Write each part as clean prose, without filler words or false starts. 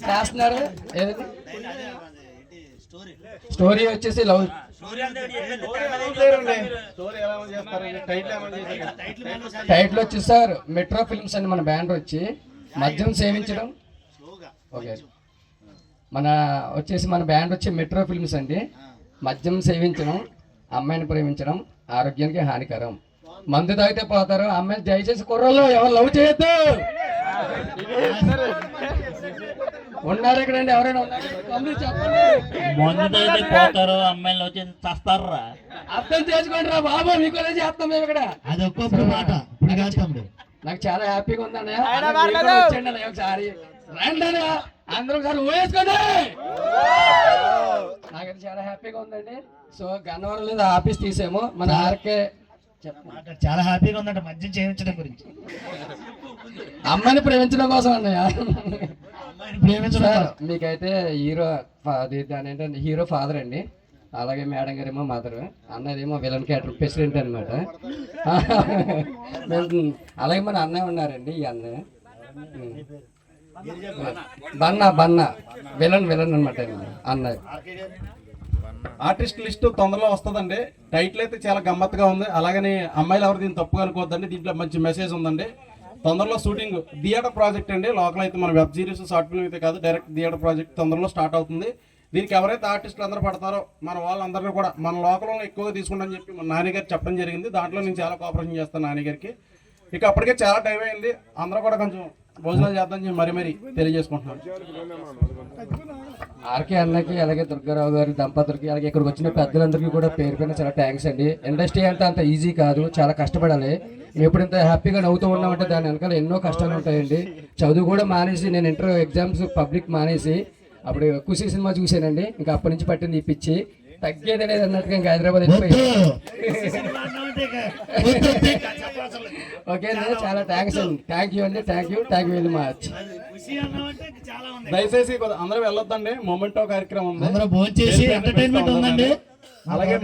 చేస్తున్నారు. స్టోరీ వచ్చేసి love. Title వచ్చి సార్ మెట్రో ఫిల్మ్స్ అని మన బ్యాండ్ వచ్చి మద్యం సేవించడం. ఓకే, మన వచ్చేసి మన బ్యాండ్ వచ్చి మెట్రో ఫిల్మ్స్ అండి. మద్యం సేవించడం, అమ్మాయిని ప్రేమించడం ఆరోగ్యానికి హానికరం. మందు తాగితే పోతారు. అమ్మాయిని దయచేసి కుర్రలు ఎవరు లవ్ చేయొద్దు. ఉన్నారు ఎక్కడండి? ఎవరైనా చెప్పండి. మందు తాగితే పోతారు, అమ్మాయిలు వచ్చి చస్తారా? అర్థం చేసుకోండి రా బాబు, మీకు చేస్తాం మేము ఇక్కడ. అది ఒక్కొక్క మాట. నాకు చాలా హ్యాపీగా ఉందండి. ఒకసారి రండి అందరూ ఒకసారి ఊయేసుకోండి. నాకైతే చాలా హ్యాపీగా ఉందండి. సో గన్నవరం లేదా ఆఫీస్ తీసాము మన ఆర్కే. చాలా హ్యాపీగా ఉందంట మద్యం చేయించడం గురించి. అమ్మాయిని ప్రేమించడం కోసం అన్నయ్య. ప్రేమించడం మీకైతే హీరో దాని ఏంటంటే హీరో ఫాదర్ అండి. అలాగే మేడం గారేమో మదర్, అన్నదేమో విలన్ క్యారెక్టర్ ప్రెసిడెంట్ అనమాట. అలాగే మన అన్నయ్య ఉన్నారండి. ఈ అన్నయ్య బన్నా విలన్ అనమాట అన్నయ్య. ఆర్టిస్ట్ లిస్ట్ తొందరలో వస్తుందండి. టైటిల్ అయితే చాలా గమ్మత్తుగా ఉంది. అలాగని అమ్మాయిలు ఎవరు దీన్ని తప్పుగా అనుకోవద్దండి. దీంట్లో మంచి మెసేజ్ ఉందండి. తొందరలో షూటింగ్ థియేటర్ ప్రాజెక్ట్ అండి. లోకల్ అయితే మన వెబ్ సిరీస్ షార్ట్ ఫిల్మ్ అయితే కాదు, డైరెక్ట్ థియేటర్ ప్రాజెక్ట్ తొందరలో స్టార్ట్ అవుతుంది. దీనికి ఎవరైతే ఆర్టిస్టులు అందరూ పడతారో మన వాళ్ళందరినీ కూడా మన లోకల్లో ఎక్కువగా తీసుకుంటామని చెప్పి మన నాన్నగారు చెప్పడం జరిగింది. దాంట్లో నేను చాలా కోఆపరేషన్ చేస్తాను నాన్నగారికి. ఇక అప్పటికే చాలా టైం అయింది. అందరూ కూడా కొంచెం భోజనాలు చేద్దాం చెప్పి మరీ తెలియజేసుకుంటున్నాను. ఆర్కే అన్నకి అలాగే దుర్గారావు గారి దంపతులకి అలాగే ఇక్కడికి వచ్చిన పెద్దలందరికీ కూడా పేరు పైన చాలా థ్యాంక్స్ అండి. ఇండస్ట్రీ అంటే అంత ఈజీ కాదు, చాలా కష్టపడాలి. మేము ఎప్పుడు ఇంత హ్యాపీగా నవ్వుతూ ఉన్నామంటే దాని వెనకాల ఎన్నో కష్టాలు ఉంటాయండి. చదువు కూడా మానేసి నేను ఇంటర్ ఎగ్జామ్స్ పబ్లిక్ మానేసి అప్పుడు ఖుషి సినిమా చూశానండి. ఇంకా అప్పటి నుంచి పట్టింది ఈ పిచ్చి. తగ్గేదే లేదు అన్నట్టుగా ఇంకా హైదరాబాద్ వెళ్ళిపోయి. ఓకే అండి, చాలా థ్యాంక్స్ అండి. Thank you very much. దయచేసి అందరూ వెళ్ళొద్దండి. మొమెంటో కార్యక్రమం ఉంది, అలాగే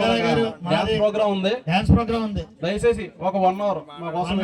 డాన్స్ ప్రోగ్రామ్ ఉంది. దయచేసి ఒక 1 hour మా కోసం